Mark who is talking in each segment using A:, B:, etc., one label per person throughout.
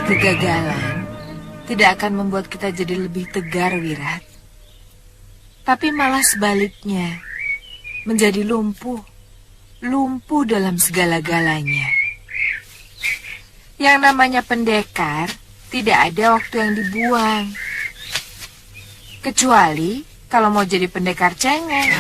A: Kegagalan tidak akan membuat kita jadi lebih tegar, Wirat. Tapi malah sebaliknya, menjadi lumpuh. Lumpuh dalam segala-galanya. Yang namanya pendekar, tidak ada waktu yang dibuang. Kecuali kalau mau jadi pendekar cengeng.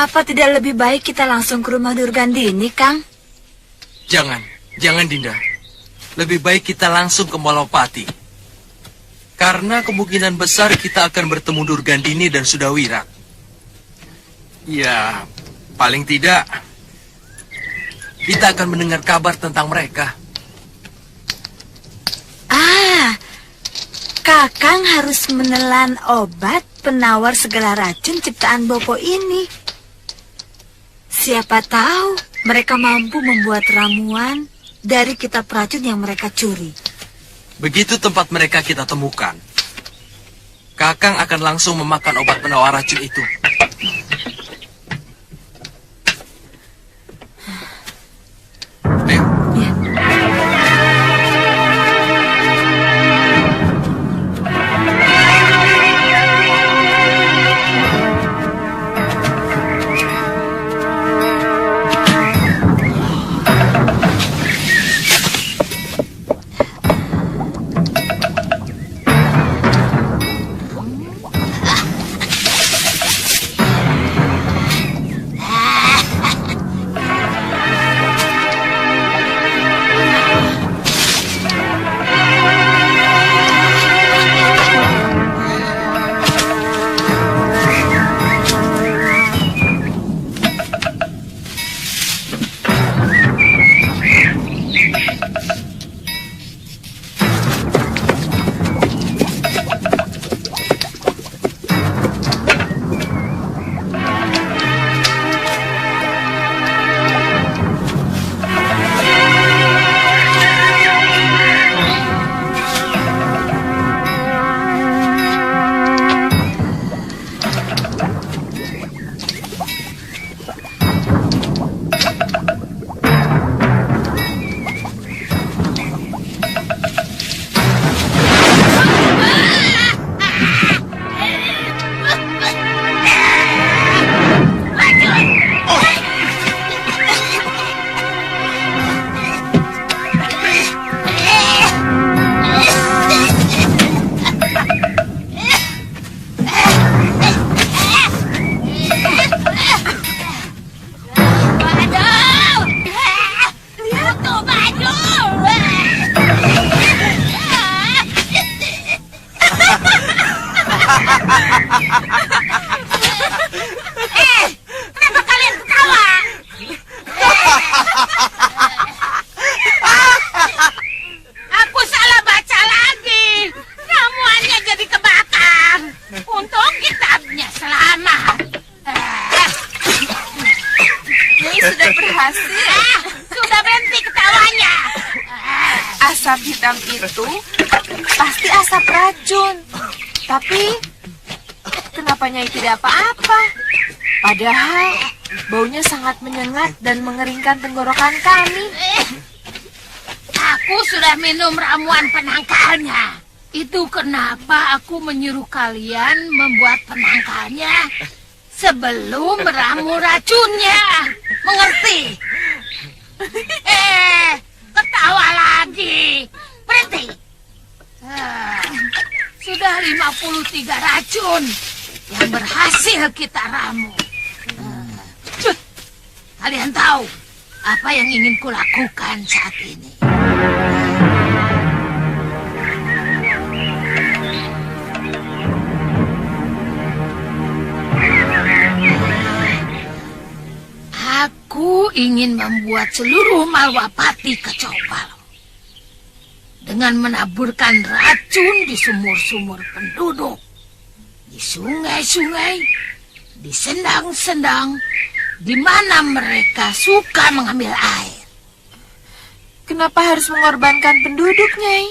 B: Apa tidak lebih baik kita langsung ke rumah Durgandini, Kang?
C: Jangan Dinda. Lebih baik kita langsung ke Malopati. Karena kemungkinan besar kita akan bertemu Durgandini dan Sudawirat. Ya, paling tidak kita akan mendengar kabar tentang mereka.
B: Kakang harus menelan obat penawar segala racun ciptaan Bopo ini. Siapa tahu mereka mampu membuat ramuan dari kitab racun yang mereka curi.
C: Begitu tempat mereka kita temukan, Kakang akan langsung memakan obat penawar racun itu. Ayo.
B: Ya.
D: Kenapa kalian ketawa? Aku salah baca lagi. Ramuannya jadi kebakar. Untung kitabnya selamat.
A: Nyai sudah berhasil.
D: Sudah berhenti ketawanya.
A: Asap hitam itu pasti asap racun. Tapi kenapa Nyai tidak apa-apa? Padahal baunya sangat menyengat dan mengeringkan tenggorokan kami.
D: Aku sudah minum ramuan penangkalnya. Itu kenapa aku menyuruh kalian membuat penangkalnya sebelum meramu racunnya. Mengerti? Ketawa lagi. Berhenti. Sudah 53 racun yang berhasil kita ramu. Kalian tahu apa yang ingin kulakukan saat ini? Aku ingin membuat seluruh Malwapati kacau balau dengan menaburkan racun di sumur-sumur penduduk, di sungai-sungai, di sendang-sendang, di mana mereka suka mengambil air.
A: Kenapa harus mengorbankan penduduk, Nyai?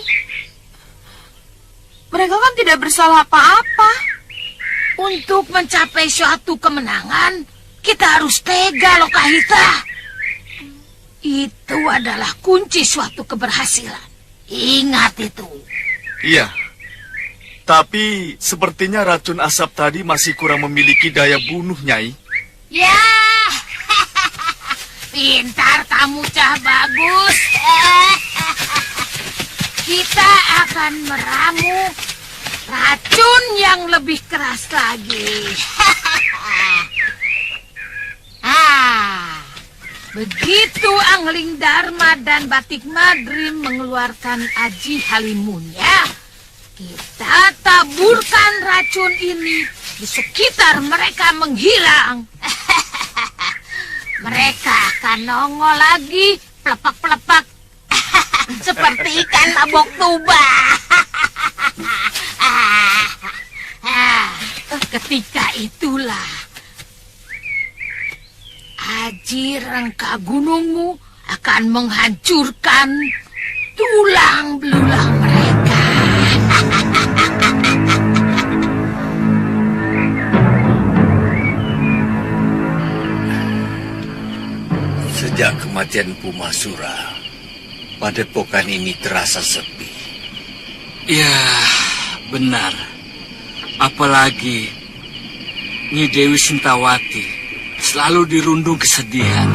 A: Mereka kan tidak bersalah apa-apa.
D: Untuk mencapai suatu kemenangan, kita harus tega, Lokahita. Itu adalah kunci suatu keberhasilan. Ingat itu.
E: Iya. Tapi sepertinya racun asap tadi masih kurang memiliki daya bunuh, Nyai.
D: Ya, pintar kamu, Cah Bagus. Kita akan meramu racun yang lebih keras lagi. Begitu Angling Dharma dan Batik Madrim mengeluarkan Aji Halimunnya, kita taburkan racun ini di sekitar mereka menghilang. Mereka akan nongol lagi, pelepak-pelepak, seperti ikan mabok tuba. Ketika itulah Aji Rengka Gunungmu akan menghancurkan tulang belulang mereka.
F: Sejak kematian Empu Masura, padepokan ini terasa sepi.
G: Ya, benar. Apalagi Nyi Dewi Sintawati selalu dirundung kesedihan.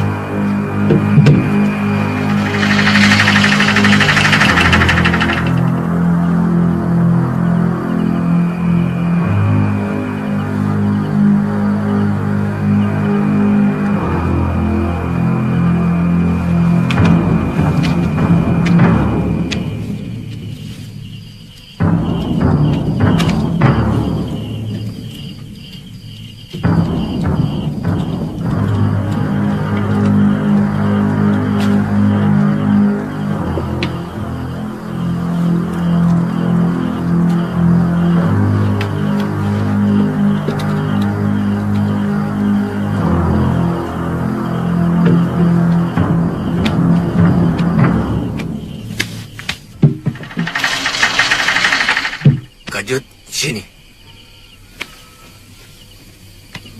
F: Kajut, sini.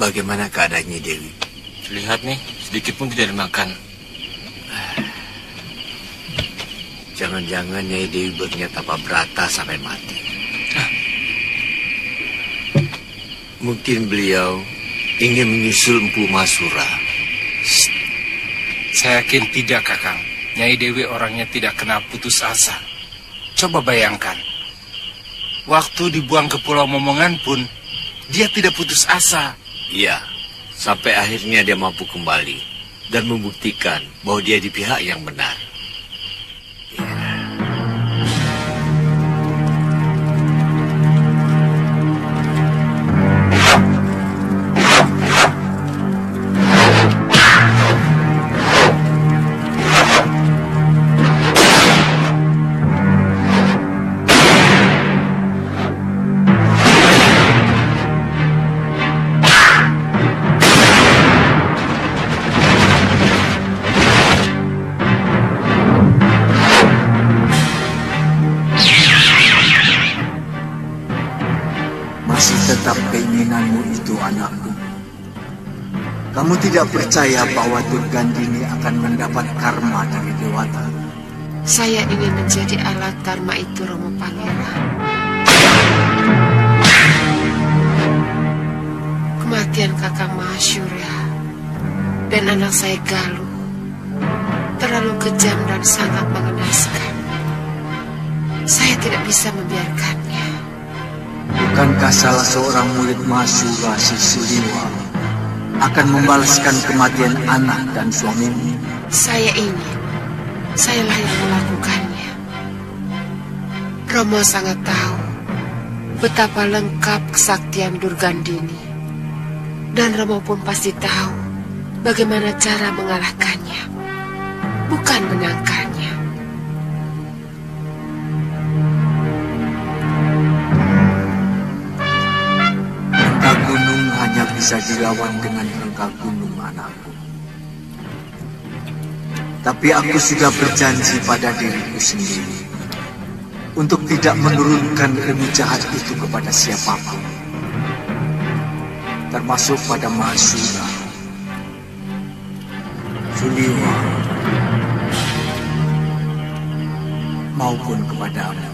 F: Bagaimana keadaannya Dewi?
G: Lihat nih, sedikit pun tidak dimakan.
F: Jangan-jangan Nyai Dewi berniat apa berata sampai mati. Mungkin beliau ingin menyusul Empu Masura.
G: Saya yakin tidak, Kakang. Nyai Dewi orangnya tidak kenal putus asa. Coba bayangkan. Waktu dibuang ke Pulau Momongan pun, dia tidak putus asa.
F: Iya, sampai akhirnya dia mampu kembali dan membuktikan bahwa dia di pihak yang benar.
H: Tetap keinginanmu itu, anakku. Kamu tidak percaya bahwa Durgandini akan mendapat karma dari Dewata?
I: Saya ingin menjadi alat karma itu, Romo Pangeran. Kematian Kakang Mahasyura dan anak saya Galuh terlalu kejam dan sangat mengenaskan. Saya tidak bisa membiarkannya.
H: Bukankah salah seorang murid Mahasyura, si Suliwa, akan membalaskan kematian anak dan suamimu?
I: Saya ingin. Sayalah yang melakukannya. Romo sangat tahu betapa lengkap kesaktian Durgandini. Dan Romo pun pasti tahu bagaimana cara mengalahkannya, bukan menangkannya.
H: Rengka gunung hanya bisa dilawan dengan rengka gunung, anakku. Tapi aku sudah berjanji pada diriku sendiri untuk tidak menurunkan ilmu jahat itu kepada siapapun, termasuk pada Mahasura, Suliwa, maupun kepadamu.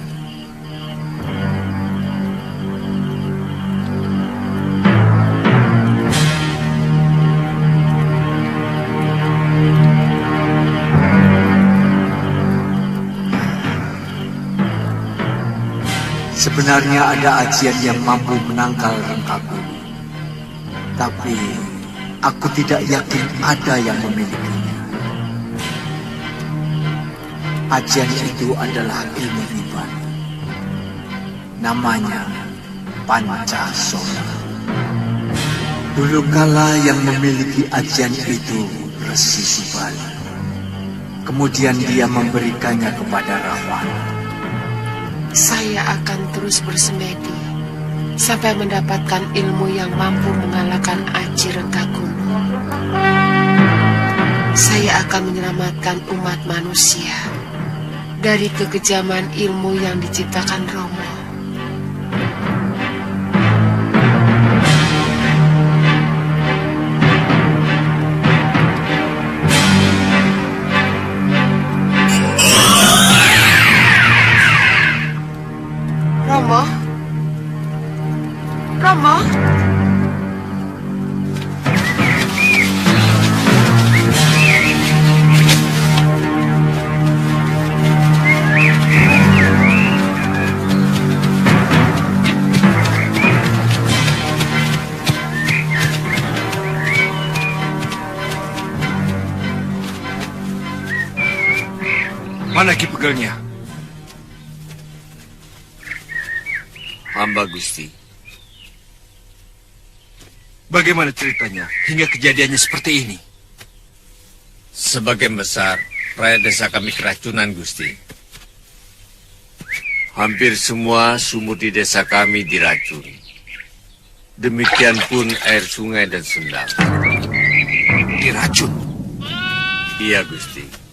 H: Sebenarnya ada ajian yang mampu menangkal rengka gunung, tapi aku tidak yakin ada yang memilikinya. Ajian itu adalah ilmu hibat. Namanya Pancasona. Dulu kala yang memiliki ajian itu Resi Subali. Kemudian dia memberikannya kepada Rahwana.
I: Saya akan terus bersemedi sampai mendapatkan ilmu yang mampu mengalahkan Aji Rengka Gunung. Saya akan menyelamatkan umat manusia dari kekejaman ilmu yang diciptakan Romo. Romo?
G: Mana Ki Pegelnya?
F: Hamba Gusti.
G: Bagaimana ceritanya hingga kejadiannya seperti ini?
F: Sebagian besar rakyat desa kami keracunan, Gusti. Hampir semua sumur di desa kami diracun. Demikian pun air sungai dan sendang.
G: Diracun?
F: Iya, Gusti.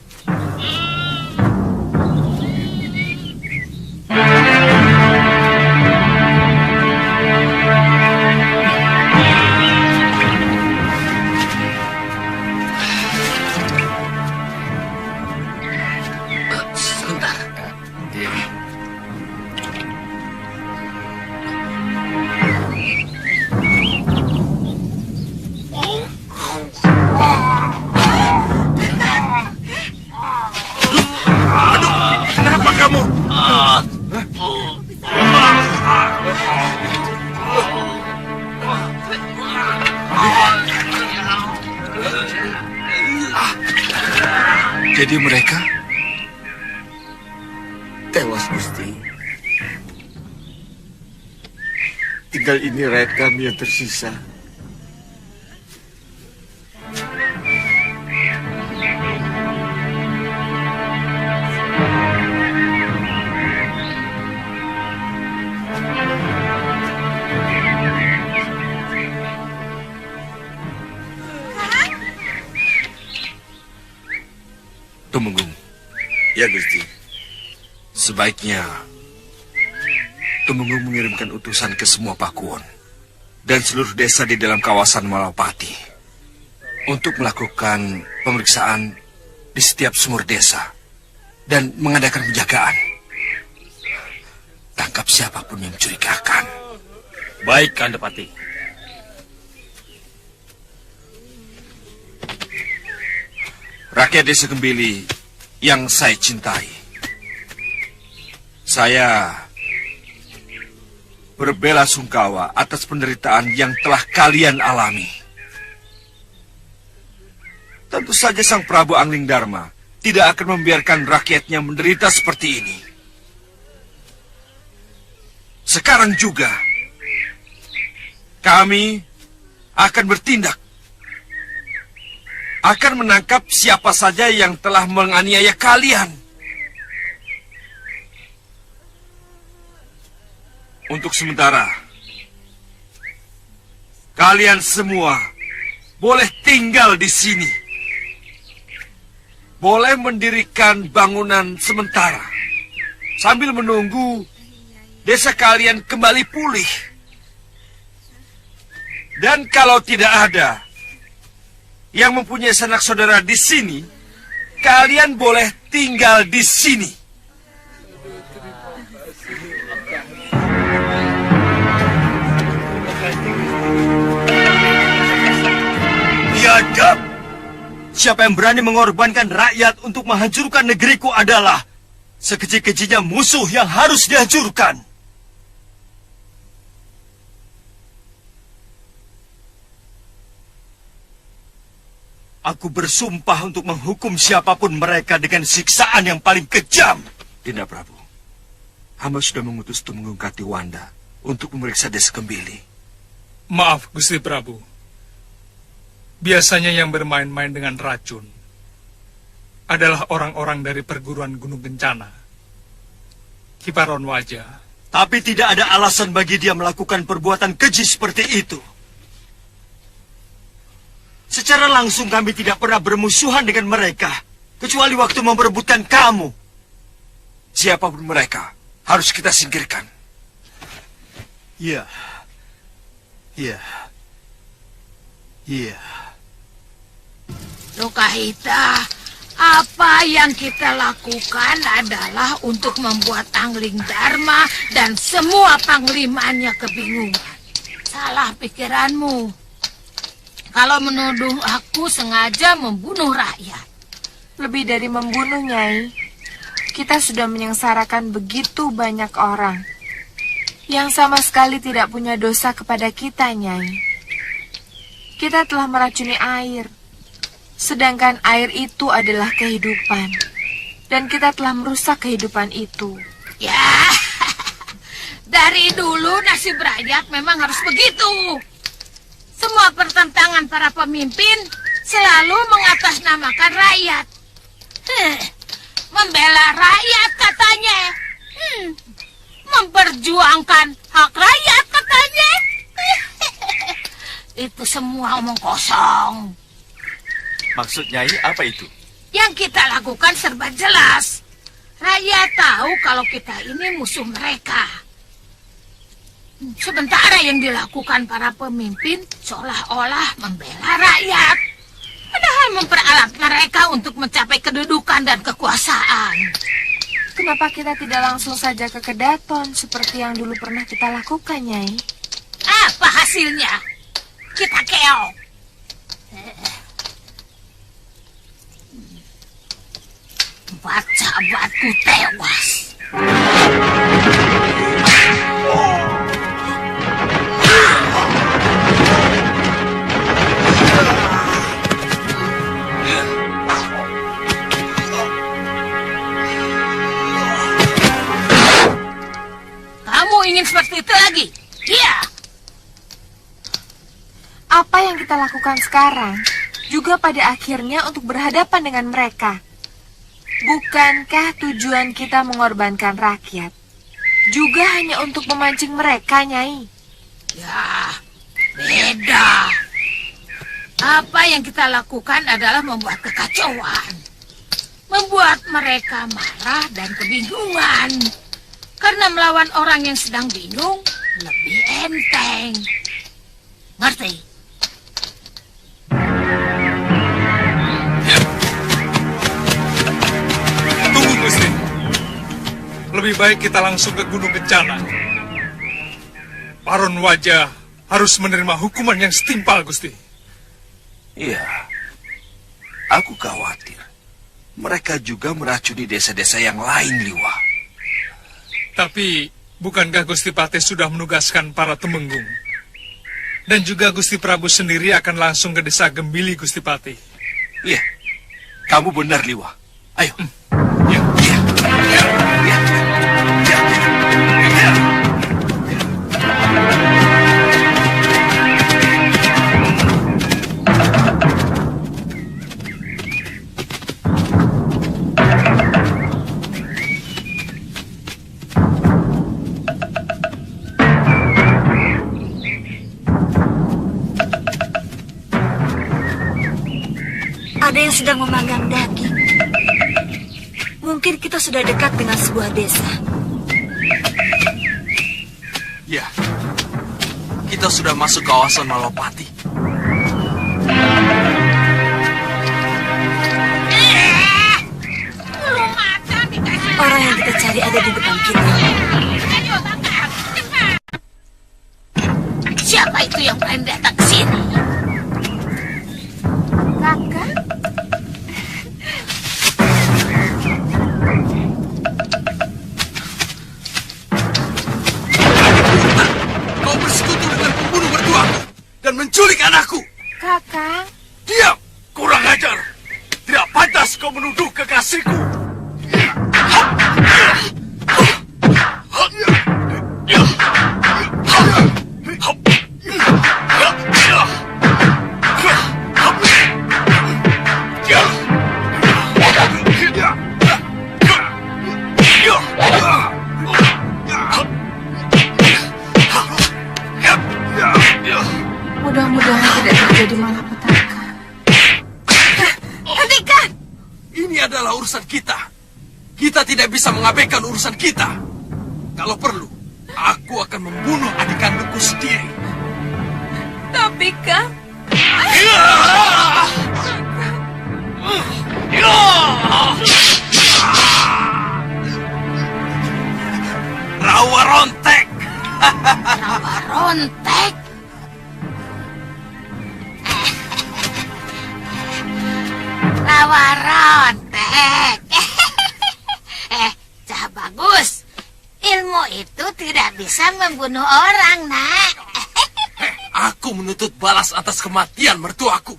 G: Jadi mereka
F: tewas, Gusti. Tinggal ini rakyat kami yang tersisa.
G: Tumenggung.
F: Ya, Gusti.
G: Sebaiknya Tumenggung mengirimkan utusan ke semua pakuwon dan seluruh desa di dalam kawasan Malapati untuk melakukan pemeriksaan di setiap sumur desa dan mengadakan penjagaan. Tangkap siapapun yang mencurigakan.
F: Baik, Kandapati.
G: Rakyat desa Gembili yang saya cintai, saya berbelasungkawa atas penderitaan yang telah kalian alami. Tentu saja Sang Prabu Angling Dharma tidak akan membiarkan rakyatnya menderita seperti ini. Sekarang juga, kami akan bertindak. akan menangkap siapa saja yang telah menganiaya kalian. Untuk sementara, kalian semua boleh tinggal di sini. Boleh mendirikan bangunan sementara sambil menunggu desa kalian kembali pulih. Dan kalau tidak ada yang mempunyai sanak saudara di sini, kalian boleh tinggal di sini.
E: Biadab! Siapa yang berani mengorbankan rakyat untuk menghancurkan negeriku adalah sekecil-kecilnya musuh yang harus dihancurkan. Aku bersumpah untuk menghukum siapapun mereka dengan siksaan yang paling kejam.
G: Dinda Prabu, hamba sudah mengutus Tumenggung Katiwanda untuk memeriksa desa Kembili.
J: Maaf, Gusti Prabu. Biasanya yang bermain-main dengan racun adalah orang-orang dari perguruan Gunung Kencana. Kiparon Wajah.
E: Tapi tidak ada alasan bagi dia melakukan perbuatan keji seperti itu. Secara langsung kami tidak pernah bermusuhan dengan mereka, kecuali waktu memperebutkan kamu.
G: Siapapun mereka, harus kita singkirkan.
E: Iya. Iya. Iya.
D: Lokahita, apa yang kita lakukan adalah untuk membuat Angling Dharma dan semua panglimanya kebingungan. Salah pikiranmu. Kalau menuduh aku sengaja membunuh rakyat.
A: Lebih dari membunuh, Nyai. Kita sudah menyengsarakan begitu banyak orang yang sama sekali tidak punya dosa kepada kita, Nyai. Kita telah meracuni air, sedangkan air itu adalah kehidupan. Dan kita telah merusak kehidupan itu.
D: Ya, dari dulu nasib rakyat memang harus begitu. Semua pertentangan para pemimpin selalu mengatasnamakan rakyat. Membela rakyat katanya. Memperjuangkan hak rakyat katanya. Itu semua omong kosong.
E: Maksud Nyai apa itu?
D: Yang kita lakukan serba jelas. Rakyat tahu kalau kita ini musuh mereka. Sementara yang dilakukan para pemimpin seolah-olah membela rakyat. Padahal memperalat mereka untuk mencapai kedudukan dan kekuasaan.
A: Kenapa kita tidak langsung saja ke Kedaton seperti yang dulu pernah kita lakukan, Nyai?
D: Apa hasilnya? Kita keok. Sahabatku tewas. Kamu ingin seperti itu lagi? Iya.
A: Apa yang kita lakukan sekarang juga pada akhirnya untuk berhadapan dengan mereka. Bukankah tujuan kita mengorbankan rakyat juga hanya untuk memancing mereka, Nyai?
D: Ya, beda. Apa yang kita lakukan adalah membuat kekacauan. Membuat mereka marah dan kebingungan. Karena melawan orang yang sedang bingung lebih enteng. Ngerti?
J: Tunggu, Gusti. Lebih baik kita langsung ke Gunung Kencana. Paron Wajah harus menerima hukuman yang setimpal, Gusti.
G: Iya, aku khawatir mereka juga meracuni desa-desa yang lain, Liwa.
J: Tapi, bukankah Gusti Patih sudah menugaskan para Temenggung? Dan juga Gusti Prabu sendiri akan langsung ke desa Gembili, Gusti Patih.
G: Iya, kamu benar, Liwa. Ayo.
J: Ya.
G: Iya. Iya. Iya. Iya. Iya.
B: Ada yang sedang memanggang daging. Mungkin kita sudah dekat dengan sebuah desa.
C: Ya, kita sudah masuk kawasan Malopati.
B: Orang yang kita cari ada di depan kita.
D: Ayo, bakar, cepat. Siapa itu yang paling datang ke sini?
A: Kakak?
C: Kau bersekutu dengan pembunuh mertuaku dan menculik anakku.
A: Kakak?
E: Diam! Kurang ajar! Tidak pantas kau menuduh kekasihku!
A: Mudah-mudahan tidak terjadi malapetaka.
C: Hentikan! Ini adalah urusan kita. Kita tidak bisa mengabaikan urusan kita. Kalau perlu, aku akan membunuh adik kandungku sendiri.
A: Tapi Kak,
C: Rawa rontek!
D: Rawa rontek. Rawa rontek. Cah bagus. Ilmu itu tidak bisa membunuh orang, nak.
C: Aku menuntut balas atas kematian mertuaku.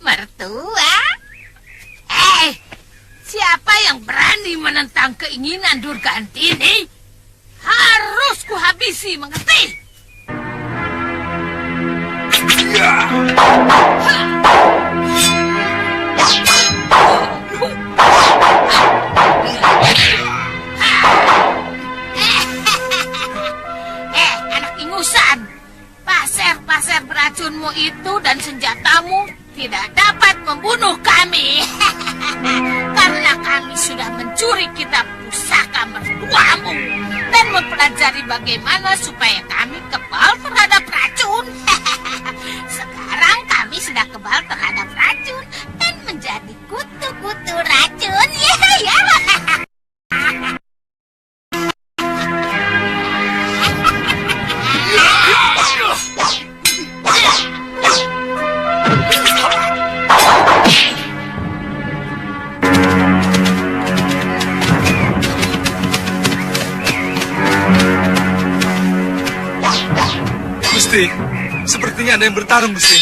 D: Mertua? Siapa yang berani menentang keinginan Durgandini? Harus kuhabisi, mengerti? Anak ingusan. Pasir-pasir beracunmu itu dan senjatamu tidak dapat membunuh kami. Karena kami sudah mencuri kitab pusaka mertuamu dan mempelajari bagaimana supaya kami kebal terhadap racun. Sekarang kami sudah kebal terhadap racun dan menjadi kutu-kutu racun. Ya.
J: Gusti, sepertinya ada yang bertarung, Gusti.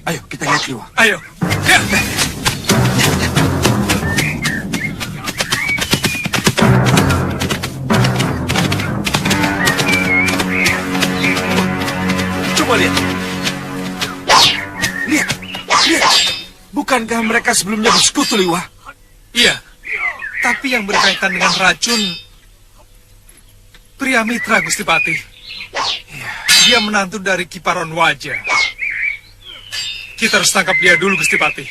G: Ayo, kita lihat Liwa.
J: Ayo. Ya.
G: Coba lihat. Lihat. Bukankah mereka sebelumnya bersekutu, Liwa?
J: Iya. Tapi yang berkaitan dengan racun pria mitra, Gusti Patih. Dia menantu dari Kiparon Wajah. Kita harus tangkap dia dulu, Gusti Patih.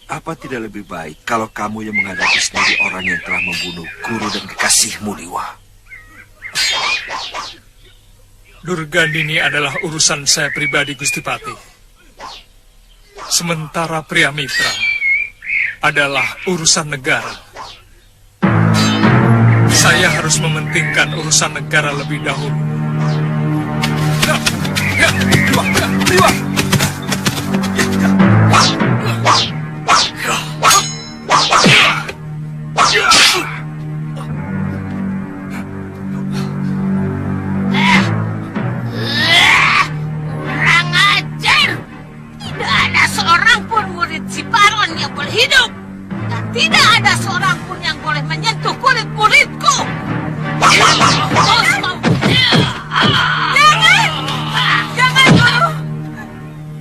G: Apa tidak lebih baik kalau kamu yang menghadapi sendiri orang yang telah membunuh guru dan kekasihmu, Liwa?
J: Durgandini adalah urusan saya pribadi, Gusti Patih. Sementara pria mitra adalah urusan negara. Saya harus mementingkan urusan negara lebih dahulu.
G: Liwa.
D: Kurang ajar. Tidak ada seorang pun murid si Baron yang boleh hidup. Dan tidak ada seorang pun yang boleh menyentuh kulit muridku.
A: jangan Guru.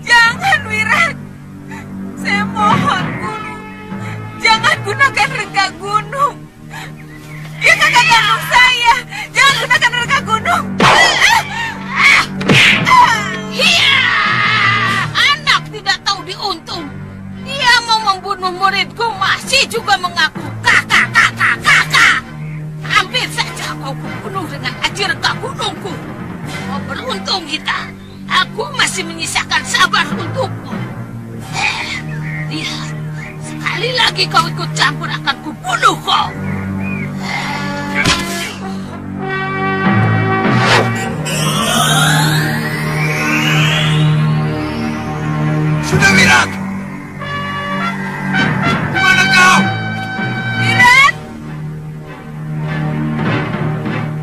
A: Jangan Wirat. Saya mohon Guru. Jangan gunakan rengga gunung. Dia kakak kandung saya. Jangan gunakan rengga gunung.
D: Anak tidak tahu diuntung. membunuh muridku masih juga mengaku kakak. Hampir saja kau kubunuh dengan Ajirengga Gunungku. Oh, beruntung kita. Aku masih menyisakan sabar untukmu. Lihat, sekali lagi kau ikut campur akan kubunuh kau.
C: Sudah, Wirat! Di mana kau?
A: Wirat!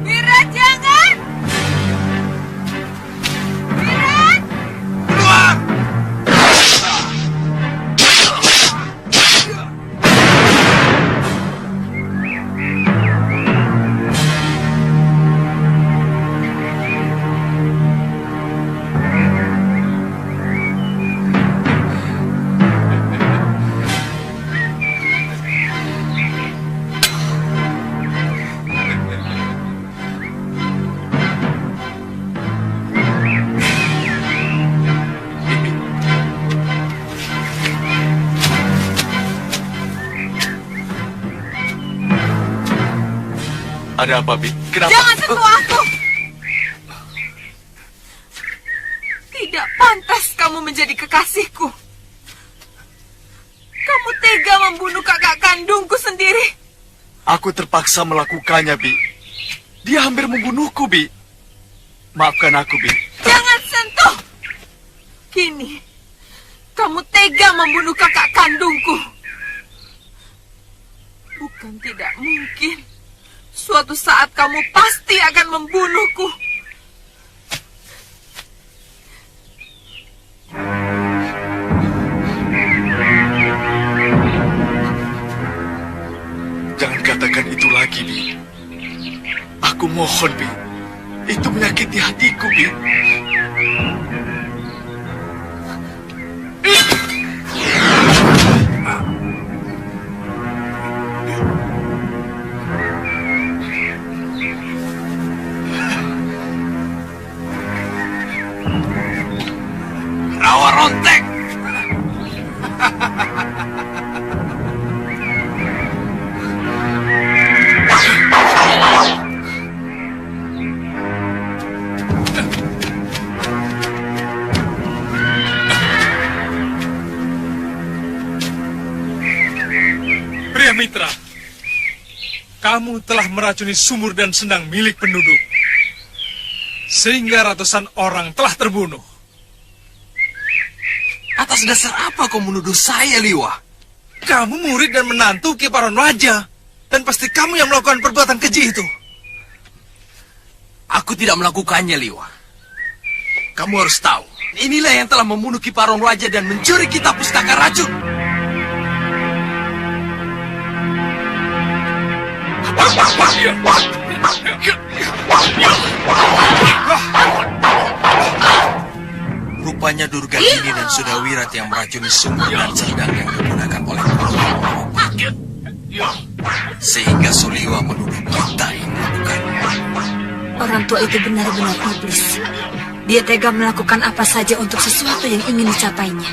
A: Wirat, jangan! Wirat!
C: Keluar!
E: Ada apa, Bi? Kenapa?
A: Jangan sentuh aku! Tidak pantas kamu menjadi kekasihku. Kamu tega membunuh kakak kandungku sendiri.
E: Aku terpaksa melakukannya, Bi. Dia hampir membunuhku, Bi. Maafkan aku, Bi.
A: Jangan sentuh! Kini, kamu tega membunuh kakak kandungku. Bukan tidak mungkin. Suatu saat kamu pasti akan membunuhku.
E: Jangan katakan itu lagi, Bi. Aku mohon, Bi. Itu menyakiti hatiku, Bi.
C: Rawa rontek!
J: Pria Mitra, kamu telah meracuni sumur dan sendang milik penduduk, sehingga ratusan orang telah terbunuh.
C: Atas dasar apa kau menuduh saya, Liwa?
J: Kamu murid dan menantu Kiparon Raja, dan pasti kamu yang melakukan perbuatan keji itu.
C: Aku tidak melakukannya, Liwa. Kamu harus tahu, inilah yang telah membunuh Kiparon Raja dan mencuri kitab pustaka racun.
E: Rupanya Durgandini dan Sudawirat yang meracuni sumur dan sendang yang digunakan oleh Palawati. Sehingga Suliwa menuduh kita yang melakukannya.
B: Orang tua itu benar-benar iblis. Dia tega melakukan apa saja untuk sesuatu yang ingin dicapainya.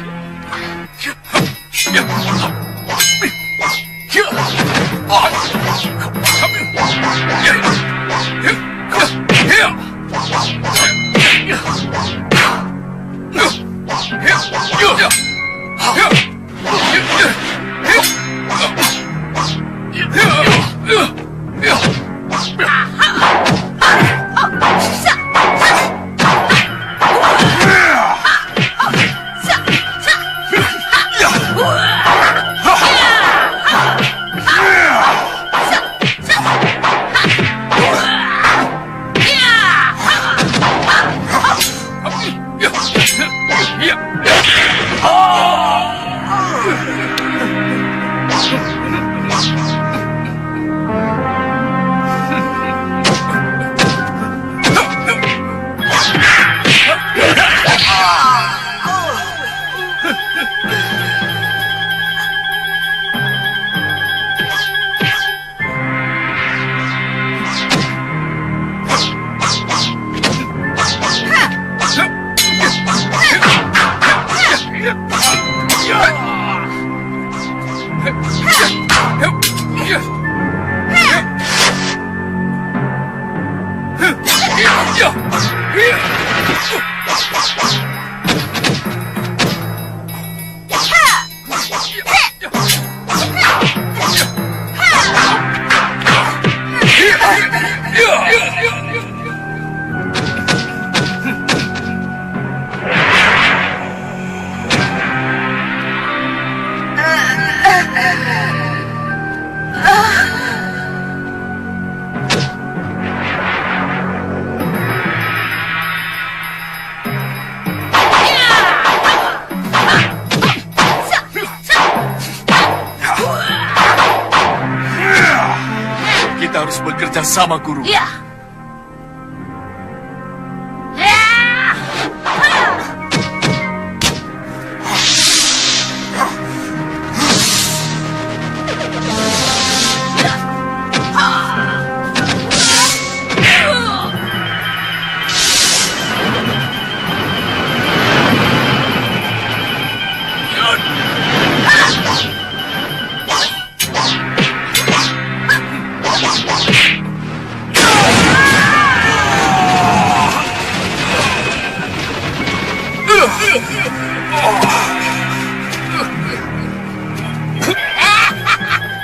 G: Kita harus bekerja sama, Guru.
D: Iya. Ya.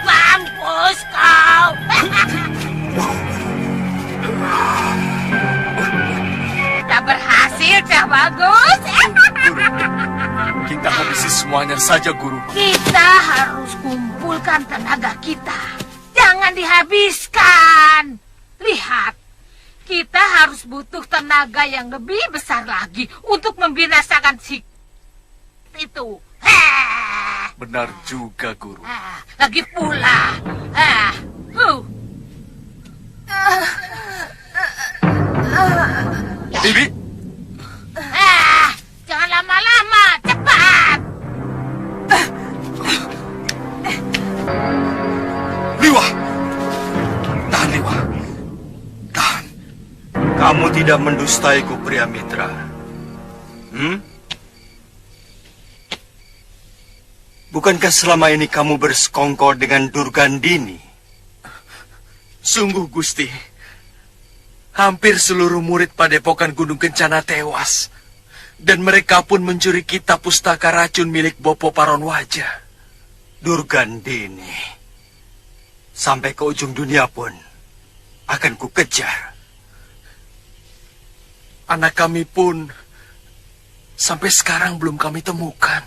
D: Mampus kau. Dah berhasil, dah bagus.
G: Kita habisi semuanya saja, Guru.
D: Kita harus kumpulkan tenaga kita. Jangan dihabiskan. Lihat, kita harus butuh tenaga yang lebih besar lagi untuk membinasakan si itu.
G: Benar juga, Guru.
D: Lagi pula.
G: Bibi,
D: Jangan lama-lama, cepat.
G: Liwa! Tahan, Liwa. Tahan.
K: Kamu tidak mendustaiku, pria mitra. Bukankah selama ini kamu bersekongkol dengan Durgandini?
G: Sungguh, Gusti. Hampir seluruh murid Padepokan Gunung Kencana tewas. Dan mereka pun mencuri kitab pustaka racun milik Bopo Paron Wajah.
K: Durgandini. Sampai ke ujung dunia pun akan kukejar.
G: Anak kami pun sampai sekarang belum kami temukan.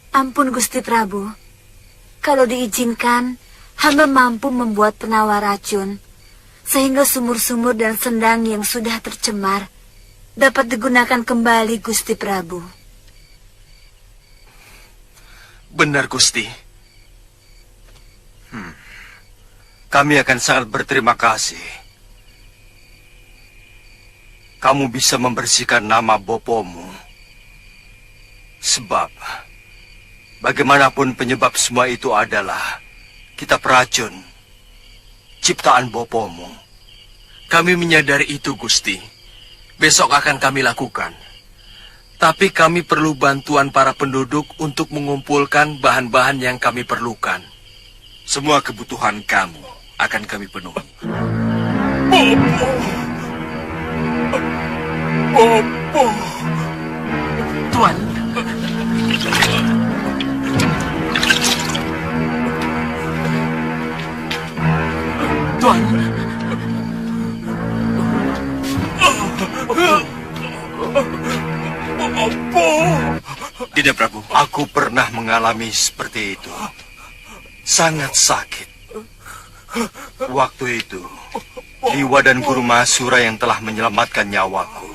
B: Ampun Gusti Prabu, kalau diizinkan, hamba mampu membuat penawar racun, sehingga sumur-sumur dan sendang yang sudah tercemar dapat digunakan kembali, Gusti Prabu.
G: Benar, Gusti.
K: Kami akan sangat berterima kasih. Kamu bisa membersihkan nama Bopomu. Sebab, bagaimanapun penyebab semua itu adalah kitab racun, ciptaan Bopomu.
G: Kami menyadari itu, Gusti. Besok akan kami lakukan. Tapi kami perlu bantuan para penduduk untuk mengumpulkan bahan-bahan yang kami perlukan.
K: Semua kebutuhan kamu akan kami penuhi.
G: Bopo!
C: Tuan. Tuan.
K: Tidak, Prabu. Aku pernah mengalami seperti itu. Sangat sakit. Waktu itu, Liwa dan Guru Mahasura yang telah menyelamatkan nyawaku.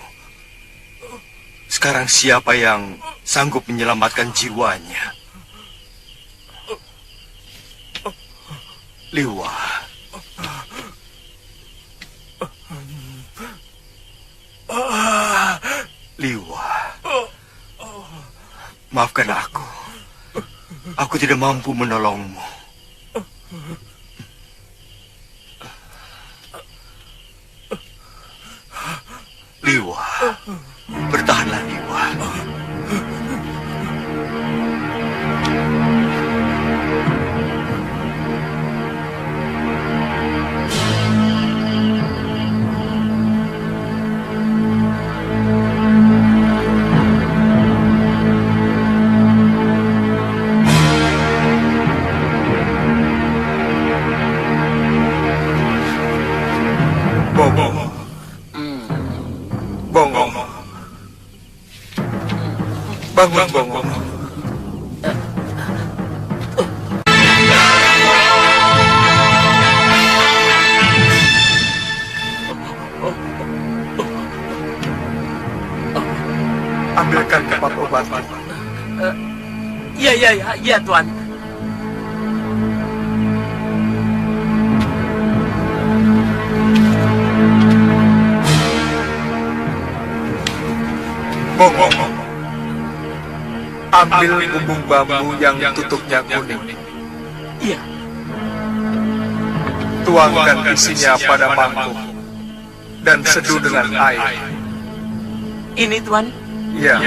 K: Sekarang siapa yang sanggup menyelamatkan jiwanya? Liwa. Liwa. Maafkan aku. Aku tidak mampu menolongmu. Liwa. Bertahanlah, Liwa.
G: Bangun, Bongo.
K: Ambilkan tempat obat. Iya, Tuan.
G: Bongo, ambil bumbung bambu yang tutupnya kuning.
K: Iya.
G: Tuangkan isinya pada mangkuk dan seduh dengan air.
K: Ini, Tuan.
G: Ya.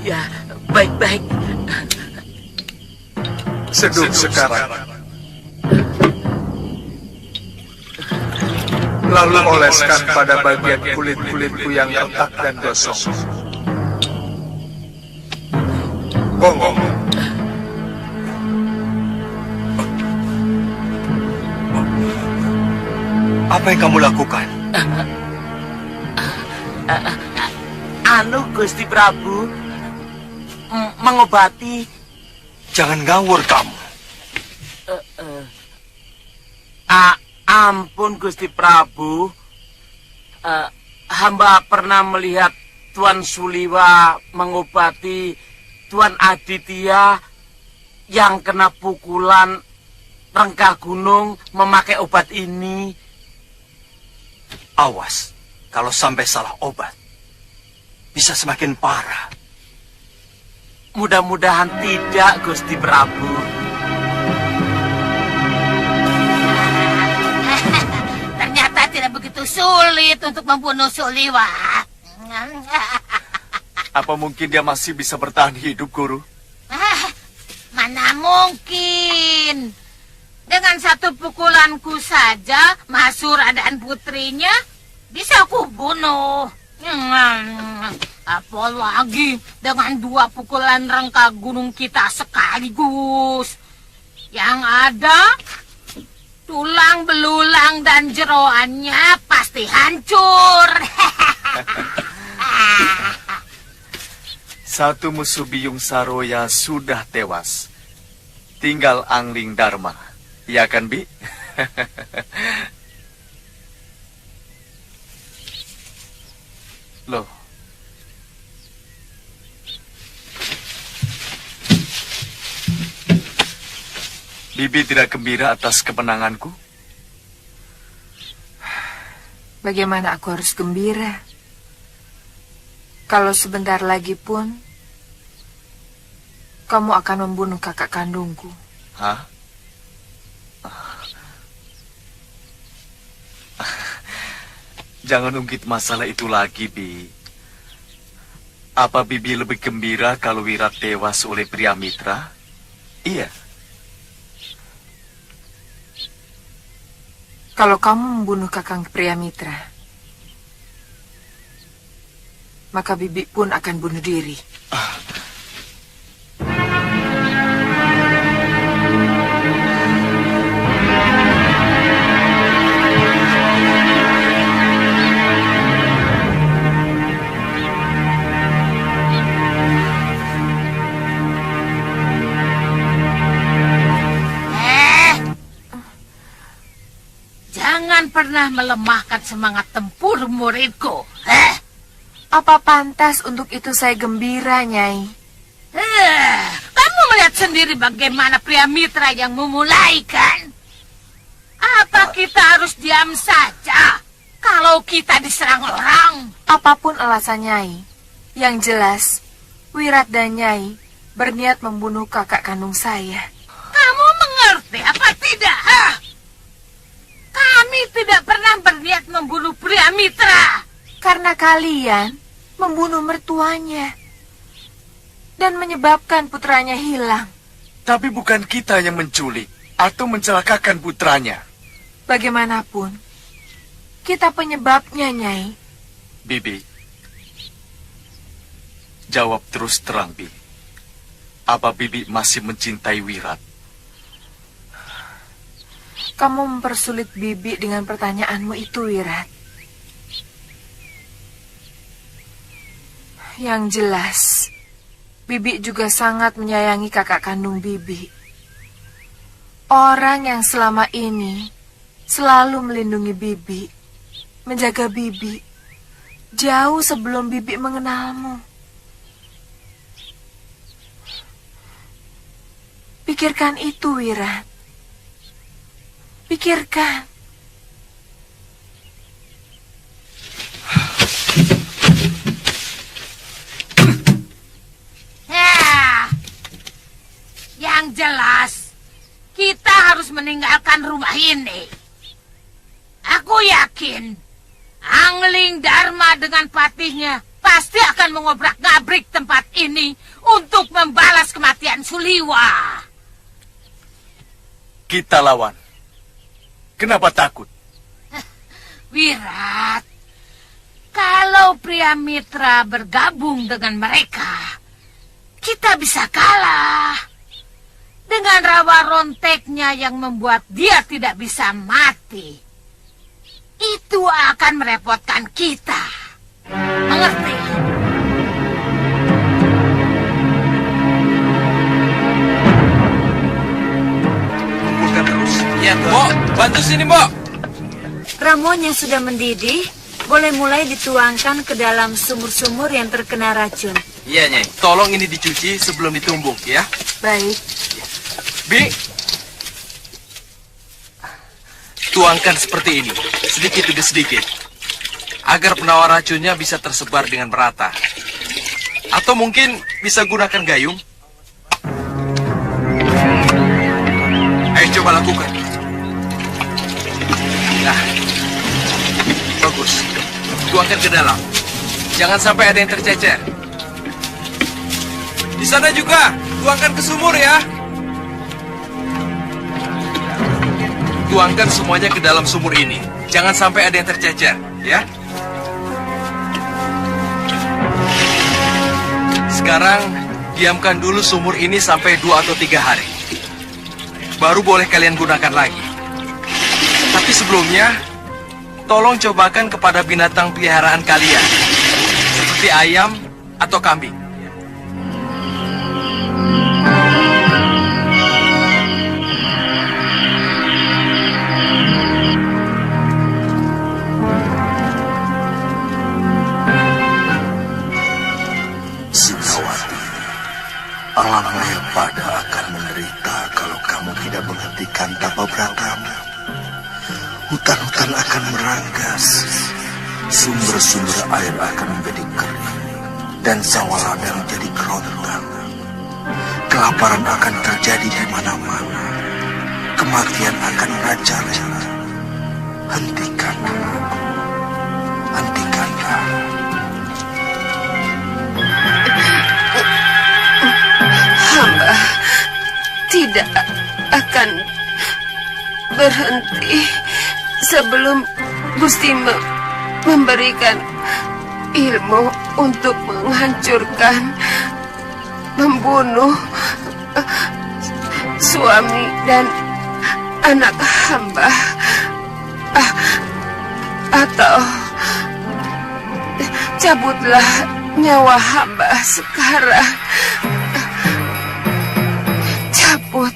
K: Ya, baik.
G: Seduh sekarang. Lalu oleskan pada bagian kulit-kulitku yang retak dan gosong. Bongo.
K: Apa yang kamu lakukan? Gusti Prabu, mengobati.
E: Jangan ngawur kamu.
K: Ampun Gusti Prabu, hamba pernah melihat Tuan Suliwa mengobati Tuan Aditya yang kena pukulan rengkah gunung memakai obat ini.
E: Awas, kalau sampai salah obat, bisa semakin parah.
K: Mudah-mudahan tidak, Gusti Prabu.
D: Ternyata tidak begitu sulit untuk membunuh Suliwa.
K: Apa mungkin dia masih bisa bertahan hidup, Guru?
D: Mana mungkin. Dengan satu pukulanku saja, Masura dan putrinya bisa aku bunuh. Apalagi dengan 2 pukulan rengkah gunung kita sekaligus. Yang ada, tulang belulang dan jeroannya pasti hancur.
K: Satu musuh Biyung Saroya sudah tewas. Tinggal Angling Dharma. Ya kan, Bi? Loh. Bibi tidak gembira atas kemenanganku?
A: Bagaimana aku harus gembira? Kalau sebentar lagi pun kamu akan membunuh kakak kandungku.
K: Hah? Jangan ungkit masalah itu lagi, Bi. Apa Bibi lebih gembira kalau Wirat tewas oleh pria mitra? Iya.
A: Kalau kamu membunuh kakang pria mitra, maka Bibi pun akan bunuh diri.
D: Jangan pernah melemahkan semangat tempur muridku.
A: Apa pantas untuk itu saya gembira, Nyai?
D: Kamu melihat sendiri bagaimana pria mitra yang memulai, kan? Apa kita harus diam saja kalau kita diserang orang?
A: Apapun alasan Nyai, yang jelas Wirat dan Nyai berniat membunuh kakak kandung saya.
D: Kamu mengerti apa tidak? Kami tidak pernah berniat membunuh pria mitra.
A: Karena kalian membunuh mertuanya dan menyebabkan putranya hilang.
K: Tapi bukan kita yang menculik atau mencelakakan putranya.
A: Bagaimanapun, kita penyebabnya, Nyai.
K: Bibi, jawab terus terang, Bi. Apa Bibi masih mencintai Wirat?
A: Kamu mempersulit Bibi dengan pertanyaanmu itu, Wirat. Yang jelas, Bibi juga sangat menyayangi kakak kandung Bibi. Orang yang selama ini selalu melindungi Bibi, menjaga Bibi, jauh sebelum Bibi mengenalmu. Pikirkan itu, Wira. Pikirkan.
D: Ya, yang jelas kita harus meninggalkan rumah ini. Aku yakin Angling Dharma dengan patihnya pasti akan mengobrak-ngabrik tempat ini untuk membalas kematian Suliwa.
K: Kita lawan. Kenapa takut?
D: Wirat, kalau Priamitra bergabung dengan mereka, kita bisa kalah. Dengan rawa ronteknya yang membuat dia tidak bisa mati. Itu akan merepotkan kita. Mengerti?
C: Kumpulkan terus. Ya, Mbok, bantu sini, Mbok.
B: Ramuan yang sudah mendidih boleh mulai dituangkan ke dalam sumur-sumur yang terkena racun.
C: Iya, Nyai. Tolong ini dicuci sebelum ditumbuk, ya.
A: Baik.
C: Bi, tuangkan seperti ini, sedikit demi sedikit, agar penawar racunnya bisa tersebar dengan merata. Atau mungkin bisa gunakan gayung. Ayo coba lakukan. Nah, bagus. Tuangkan ke dalam. Jangan sampai ada yang tercecer. Di sana juga, tuangkan ke sumur ya. Tuangkan semuanya ke dalam sumur ini. Jangan sampai ada yang tercecer, ya. Sekarang, diamkan dulu sumur ini sampai 2 atau 3 hari. Baru boleh kalian gunakan lagi. Tapi sebelumnya, tolong cobakan kepada binatang peliharaan kalian. Seperti ayam atau kambing.
H: Alam pada akan menderita kalau kamu tidak menghentikan tapa bratamu. Hutan-hutan akan meranggas, sumber-sumber air akan menjadi kering, dan sawah ladang jadi kerontang. Kelaparan akan terjadi di mana-mana. Kematian akan merajalela. Hentikanlah, anakku. Hentikanlah.
I: Hamba tidak akan berhenti sebelum Gusti memberikan ilmu untuk menghancurkan, membunuh suami dan anak hamba, atau cabutlah nyawa hamba sekarang. Cabut.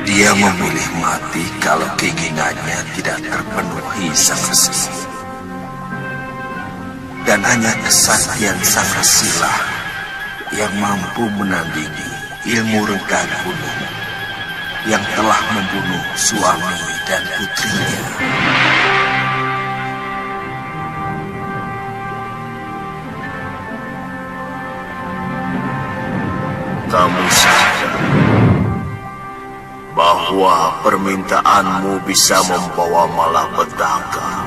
H: Dia memilih mati kalau keinginannya tidak terpenuhi Sang Resi. Dan hanya kesaktian Sang Resilah yang mampu menandingi ilmu renggang gunung
E: yang telah membunuh suami dan putrinya. Kamu sadar bahwa permintaanmu bisa membawa malapetaka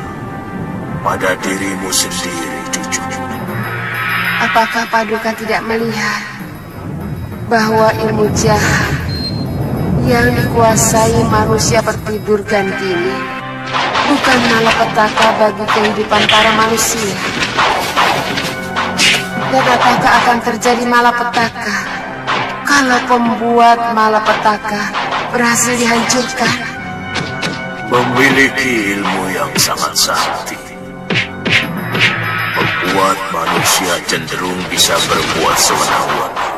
E: pada dirimu sendiri, cucu.
I: Apakah Paduka tidak melihat bahwa ilmu jahat yang dikuasai manusia bertidur Gandhini bukan malapetaka bagi kehidupan para manusia? Dan apakah akan terjadi malapetaka kalau pembuat malapetaka berhasil dihancurkan?
E: Memiliki ilmu yang sangat sakti membuat manusia cenderung bisa berbuat sewenang-wenang.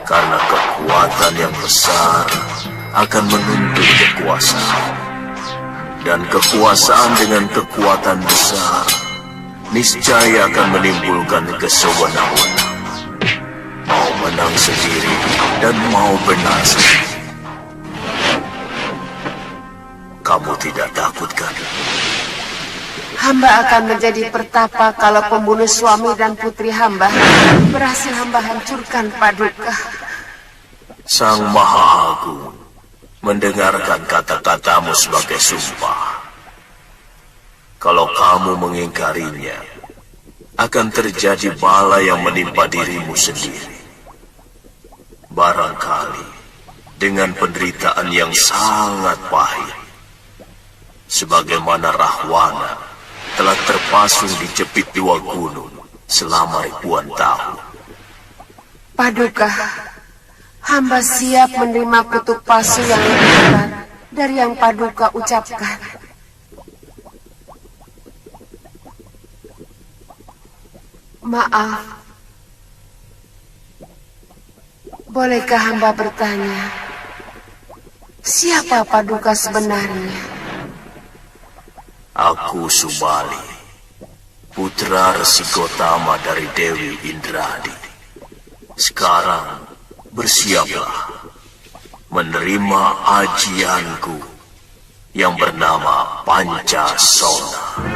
E: Karena kekuatan yang besar akan menuntut kekuasaan. Dan kekuasaan dengan kekuatan besar niscaya akan menimbulkan kesewenang-wenang. Mau menang sendiri dan mau benar sendiri. Kamu tidak takut kan?
I: Hamba akan menjadi pertapa kalau pembunuh suami dan putri hamba berhasil hamba hancurkan, Paduka.
E: Sang Maha Agung mendengarkan kata-katamu sebagai sumpah. Kalau kamu mengingkarinya, akan terjadi bala yang menimpa dirimu sendiri. Barangkali dengan penderitaan yang sangat pahit. Sebagaimana Rahwana telah terpasung di jepit dua gunung selama ribuan tahun.
I: Paduka, hamba siap menerima kutuk palsu yang lebih berat dari yang Paduka ucapkan. Maaf, bolehkah hamba bertanya, siapa Paduka sebenarnya?
E: Aku Subali, putra Resi Gotama dari Dewi Indradi. Sekarang bersiaplah menerima ajianku yang bernama Pancasona.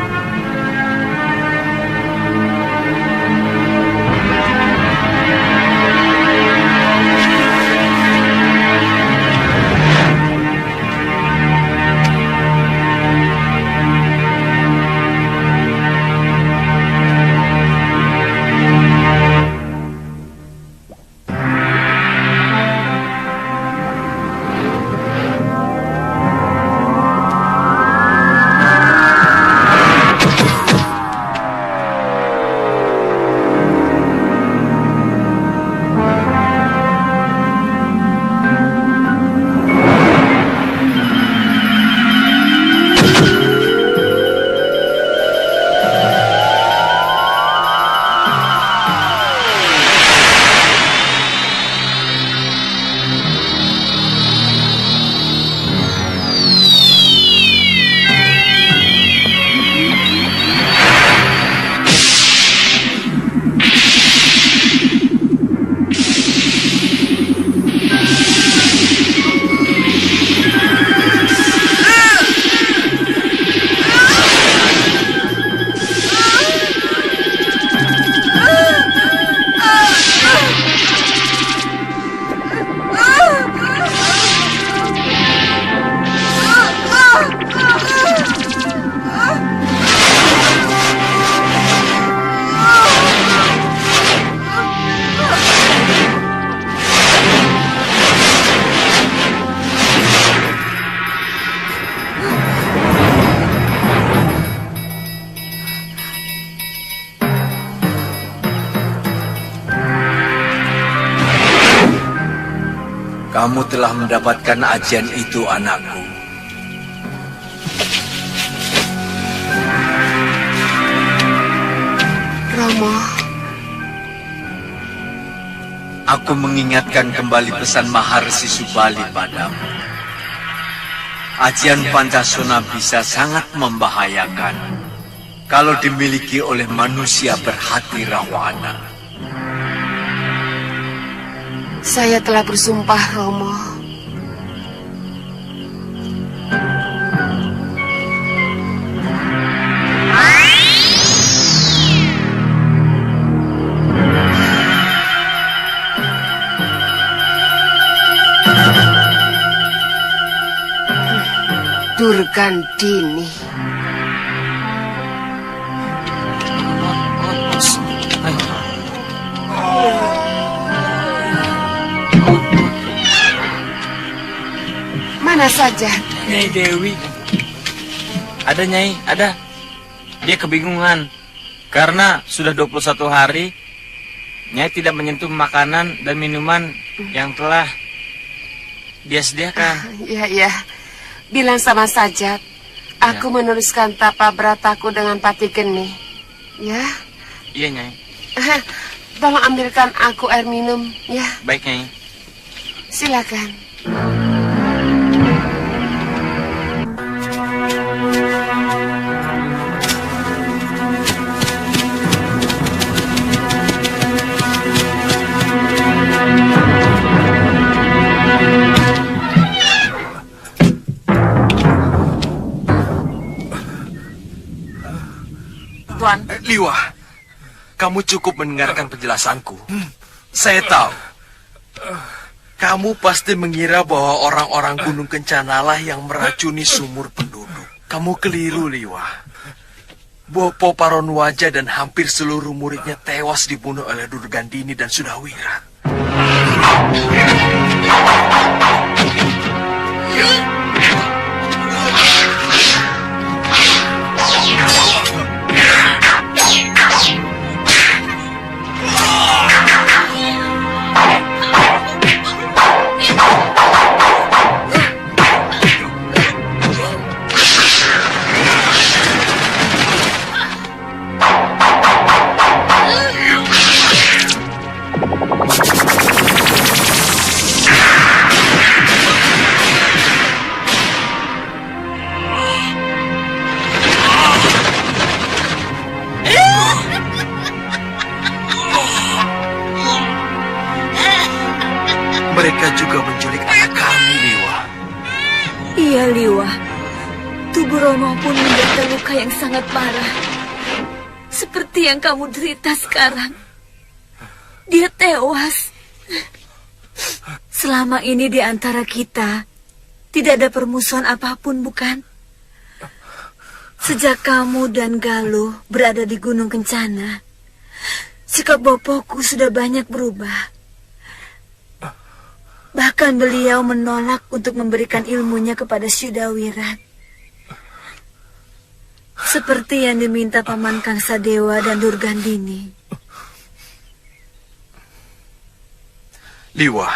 G: Kamu telah mendapatkan ajian itu, anakku.
I: Romo,
F: aku mengingatkan kembali pesan Maharsi Subali padamu. Ajian Pancasona bisa sangat membahayakan kalau dimiliki oleh manusia berhati Rahwana.
I: saya telah bersumpah, Romo, Durgandini. Mana saja?
L: Nyai Dewi. Ada Nyai, ada. Dia kebingungan. Karena sudah 21 hari, Nyai tidak menyentuh makanan dan minuman yang telah dia sediakan.
I: Ya. Bilang sama Sajat. Aku meneruskan tapa berataku dengan Pati Geni. Ya?
L: Iya, Nyai.
I: Tolong ambilkan aku air minum, ya.
L: Baik, Nyai.
I: Silakan.
C: Tuan. Liwa, kamu cukup mendengarkan penjelasanku. Saya tahu. Kamu pasti mengira bahwa orang-orang Gunung Kencanalah yang meracuni sumur penduduk. Kamu keliru, Liwa. Bopo Paronwaja dan hampir seluruh muridnya tewas dibunuh oleh Durgandini dan Sudawira. Mereka juga menculik anak kami, Liwa.
B: Iya, Liwa. Tubuh Romo pun menderita luka yang sangat parah. Seperti yang kamu derita sekarang. Dia tewas. Selama ini di antara kita, tidak ada permusuhan apapun, bukan? Sejak kamu dan Galuh berada di Gunung Kencana, sikap Bopoku sudah banyak berubah. Bahkan beliau menolak untuk memberikan ilmunya kepada Syudawirat. Seperti yang diminta Paman Kangsadewa dan Durgandini.
C: Liwa,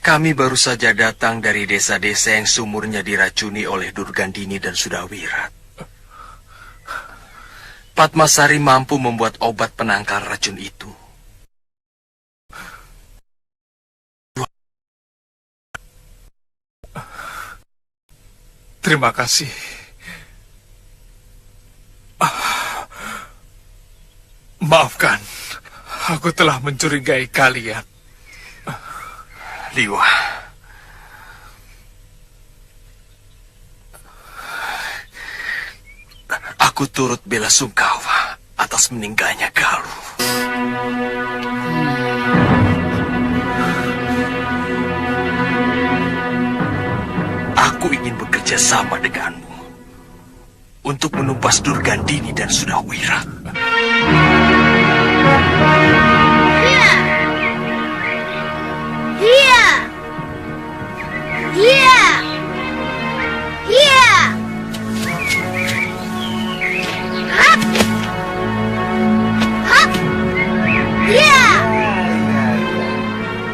C: kami baru saja datang dari desa-desa yang sumurnya diracuni oleh Durgandini dan Sudawirat. Padmasari mampu membuat obat penangkal racun itu.
J: Terima kasih. Maafkan, aku telah mencurigai kalian.
C: Liwa, aku turut bela sungkawa atas meninggalnya Galuh. Aku ingin bekerja sama denganmu untuk menumpas Durgandini dan Sudawira.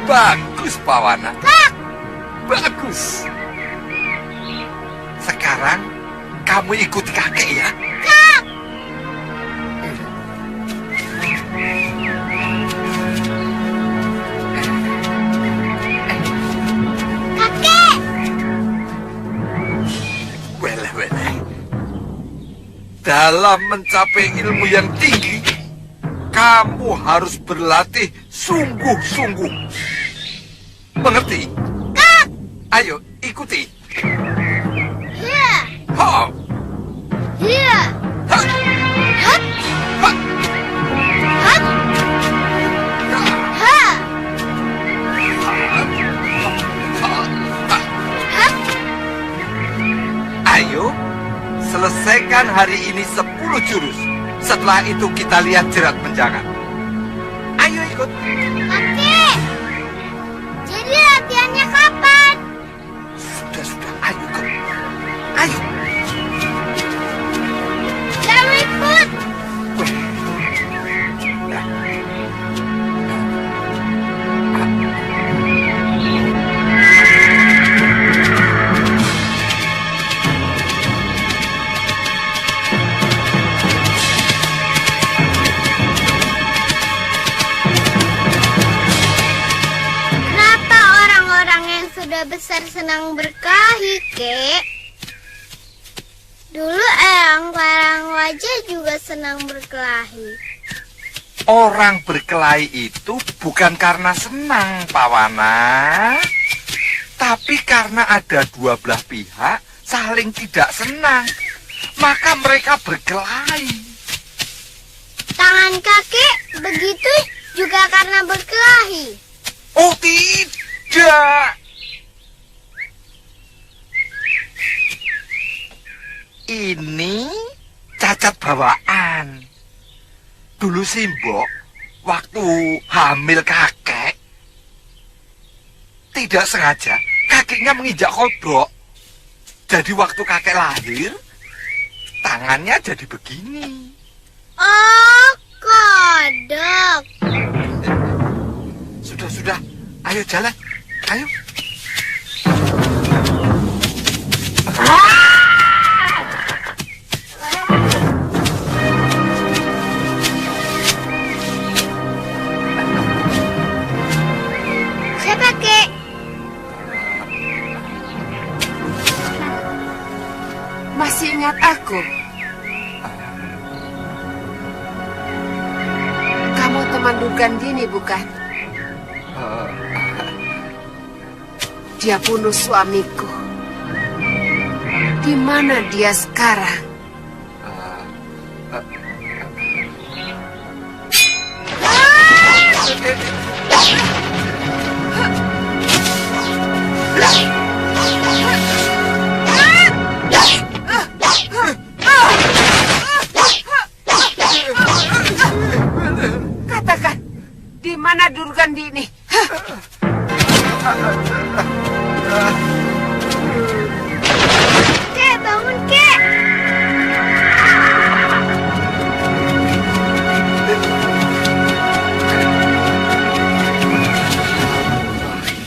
G: Bagus, Pawana. Bagus. Sekarang kamu ikuti kakek ya.
D: Kakek!
G: Wele-wele. Dalam mencapai ilmu yang tinggi, kamu harus berlatih sungguh-sungguh. Mengerti? Ayo, ikuti. Ha!
D: Iya.
G: Ha!
D: Hat.
G: Ha!
D: Hat. Ha. Hat.
G: jurus. Setelah itu kita lihat jerat menjangan. Ayo ikut.
M: Kakek, jadi latihannya kapan?
G: Sudah, ayo ikut. Ayo.
M: Jangan ikut. Besar senang berkelahi, Kek. Dulu Eyang Karangwaja juga senang berkelahi.
G: Orang berkelahi itu bukan karena senang, Pawana, tapi karena ada dua belah pihak saling tidak senang, maka mereka berkelahi.
M: Tangan kakek begitu juga karena berkelahi.
G: Oh, tidak. Ini cacat bawaan. Dulu Simbok, waktu hamil kakek, tidak sengaja kakinya menginjak kodok. Jadi waktu kakek lahir, tangannya jadi begini.
M: Oh, kodok.
G: Sudah, ayo jalan, ayo.
M: Siapa, Kek?
A: Masih ingat aku? Kamu teman Durgandini, bukan? Dia bunuh suamiku. Di mana dia sekarang? Katakan, di mana Durgandini?
M: Kek, bangun, Kek.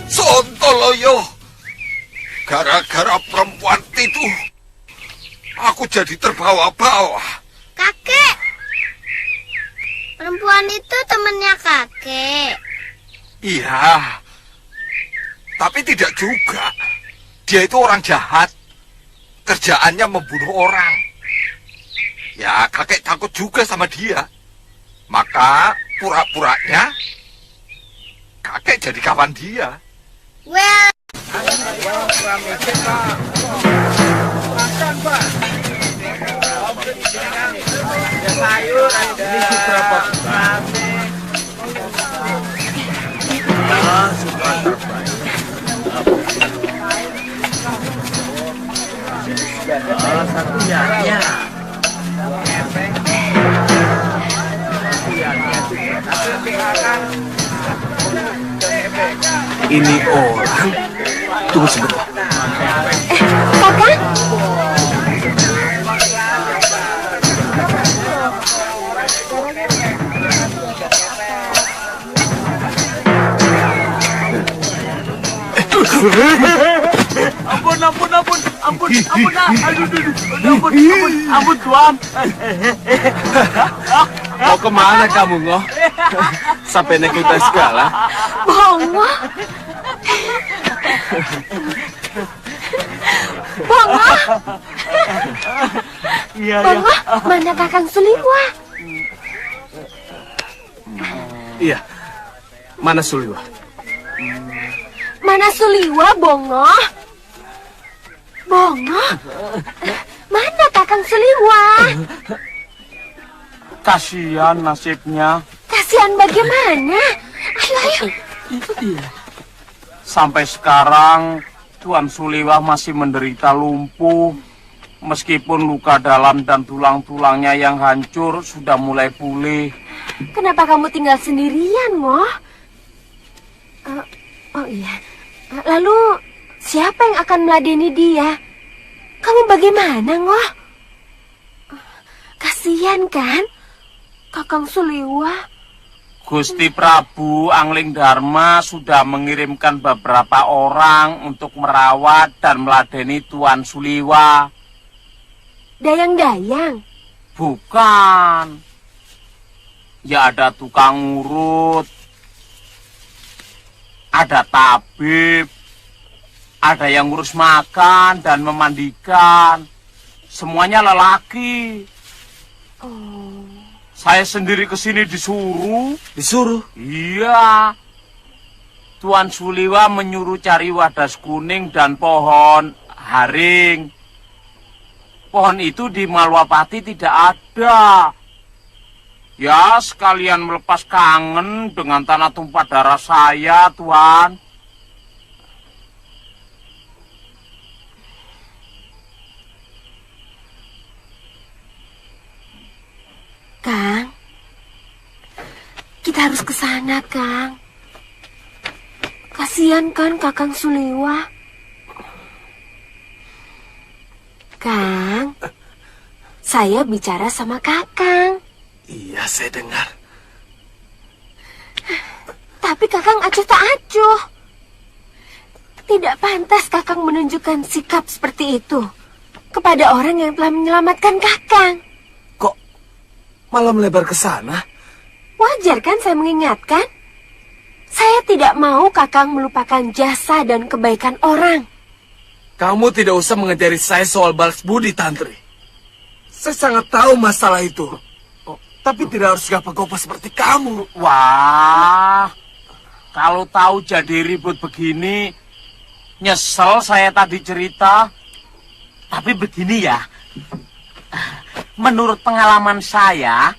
G: Sontoloyo, gara-gara perempuan itu, aku jadi terbawa-bawa.
M: Kakek, perempuan itu temannya kakek.
G: Iya, tapi tidak juga. Dia itu orang jahat. Kerjaannya membunuh orang. Ya, kakek takut juga sama dia. Maka pura-puranya kakek jadi kawan dia.
M: Well,
G: Ini orang. Tunggu sebentar.
M: Kakak?
L: Ampun Tuan. Mau kemana kamu, Ngoh? Sampai naik kita segala.
M: Bongo. Bongo. Bongo, mana Kakang Suliwa?
L: Iya. Mana Suliwa?
M: Mana Suliwa, Bongo? Bongo? Mana Kakang Suliwa?
L: Kasihan nasibnya.
M: Kasihan bagaimana? Ayo.
L: Sampai sekarang Tuan Suliwa masih menderita lumpuh. Meskipun luka dalam dan tulang-tulangnya yang hancur sudah mulai pulih.
N: Kenapa kamu tinggal sendirian, Ngoh? Oh iya. Lalu siapa yang akan meladeni dia? Kamu bagaimana, Ngoh? Kasihan kan, Kakang Suliwa?
L: Gusti Prabu Angling Dharma sudah mengirimkan beberapa orang untuk merawat dan meladeni Tuan Suliwa.
N: Dayang-dayang?
L: Bukan. Ya ada tukang urut, ada tabib, ada yang ngurus makan dan memandikan. Semuanya lelaki.
N: Oh.
L: Saya sendiri kesini disuruh.
G: Disuruh?
L: Iya. Tuan Suliwa menyuruh cari wadas kuning dan pohon haring. Pohon itu di Malwapati tidak ada. Ya, sekalian melepas kangen dengan tanah tumpah darah saya, Tuan.
N: Kang, kita harus ke sana, Kang. Kasihan kan Kakang Suliwa? Kang, saya bicara sama Kakang.
G: Iya, saya dengar.
N: Tapi Kakang acuh tak acuh. Tidak pantas Kakang menunjukkan sikap seperti itu kepada orang yang telah menyelamatkan Kakang.
G: Kok malah melebar ke sana?
N: Wajar kan saya mengingatkan? Saya tidak mau Kakang melupakan jasa dan kebaikan orang.
G: Kamu tidak usah mengajari saya soal balas budi, Tantri. Saya sangat tahu masalah itu. Tapi tidak harus gapa-gapa seperti kamu.
L: Wah, kalau tahu jadi ribut begini, nyesel saya tadi cerita. Tapi begini ya, menurut pengalaman saya,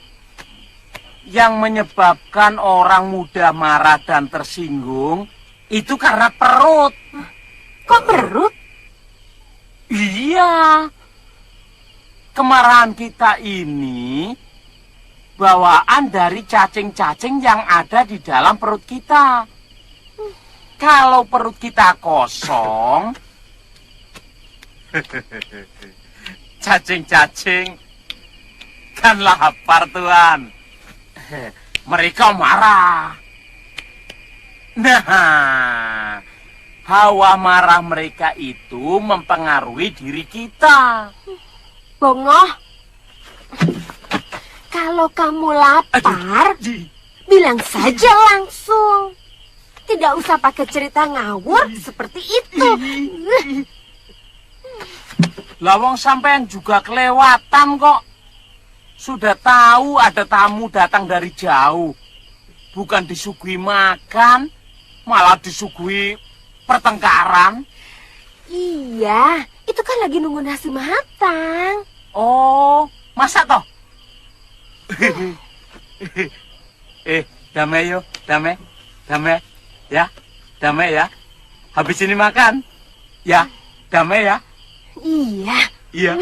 L: yang menyebabkan orang mudah marah dan tersinggung, itu karena perut.
N: Kok perut?
L: Iya. Kemarahan kita ini bawaan dari cacing-cacing yang ada di dalam perut kita. Kalau perut kita kosong, cacing-cacing kan lapar, Tuan. Mereka marah. Nah, hawa marah mereka itu mempengaruhi diri kita.
N: Bongoh, kalau kamu lapar, bilang saja langsung. Tidak usah pakai cerita ngawur seperti itu.
L: Lawang sampean juga kelewatan kok. Sudah tahu ada tamu datang dari jauh. Bukan disuguhi makan, malah disuguhi pertengkaran.
N: Iya, itu kan lagi nunggu nasi matang.
L: Oh, masa toh? Damai yo, damai. Ya, damai ya. Habis ini makan. Ya, damai ya.
N: Iya.
L: Iya.